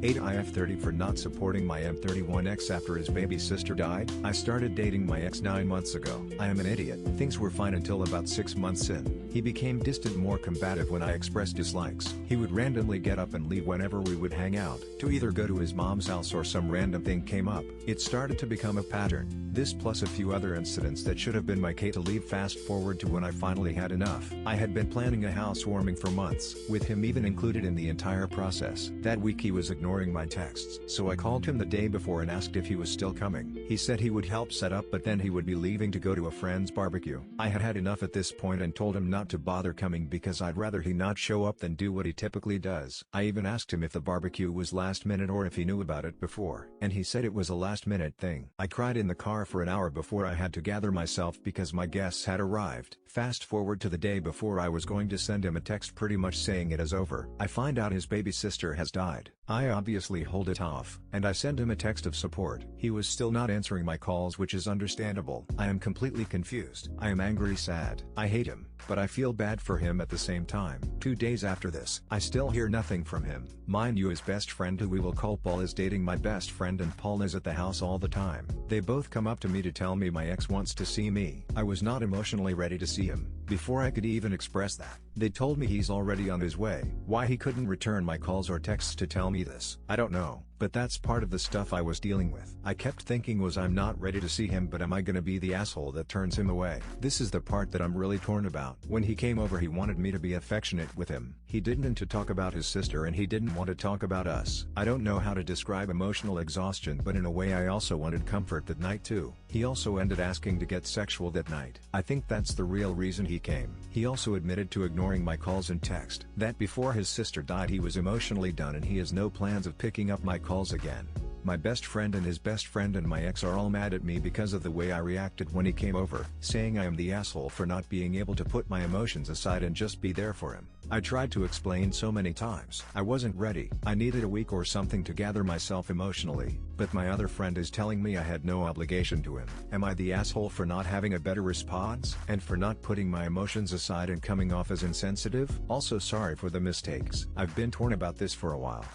AITAH I F30 for not supporting my M31 ex after his baby sister died. I started dating my ex 9 months ago. I am an idiot. Things were fine until about 6 months in. He became distant, more combative when I expressed dislikes. He would randomly get up and leave whenever we would hang out, to either go to his mom's house or some random thing came up. It started to become a pattern. This plus a few other incidents that should have been my K to leave. Fast forward to when I finally had enough. I had been planning a housewarming for months, with him even included in the entire process. That week he was ignoring my texts, so I called him the day before and asked if he was still coming. He said he would help set up, but then he would be leaving to go to a friend's barbecue. I had had enough at this point and told him not to bother coming because I'd rather he not show up than do what he typically does. I even asked him if the barbecue was last minute or if he knew about it before, and he said it was a last minute thing. I cried in the car for an hour before I had to gather myself because my guests had arrived. Fast forward to the day before I was going to send him a text pretty much saying it is over. I find out his baby sister has died. I obviously hold it off, and I send him a text of support. He was still not answering my calls, which is understandable. I am completely confused. I am angry, sad. I hate him, but I feel bad for him at the same time. 2 days after this, I still hear nothing from him. Mind you, his best friend, who we will call Paul, is dating my best friend, and Paul is at the house all the time. They both come up to me to tell me my ex wants to see me. I was not emotionally ready to see him. Before I could even express that, they told me he's already on his way. Why he couldn't return my calls or texts to tell me this, I don't know, but that's part of the stuff I was dealing with. I kept thinking, was I'm not ready to see him, but am I gonna be the asshole that turns him away? This is the part that I'm really torn about. When he came over, he wanted me to be affectionate with him. He didn't want to talk about his sister, and he didn't want to talk about us. I don't know how to describe emotional exhaustion, but in a way I also wanted comfort that night too. He also ended asking to get sexual that night. I think that's the real reason he came. He also admitted to ignoring my calls and text. That before his sister died he was emotionally done and he has no plans of picking up my calls again. My best friend and his best friend and my ex are all mad at me because of the way I reacted when he came over, saying I am the asshole for not being able to put my emotions aside and just be there for him. I tried to explain so many times. I wasn't ready. I needed a week or something to gather myself emotionally, but my other friend is telling me I had no obligation to him. Am I the asshole for not having a better response, and for not putting my emotions aside and coming off as insensitive? Also sorry for the mistakes. I've been torn about this for a while.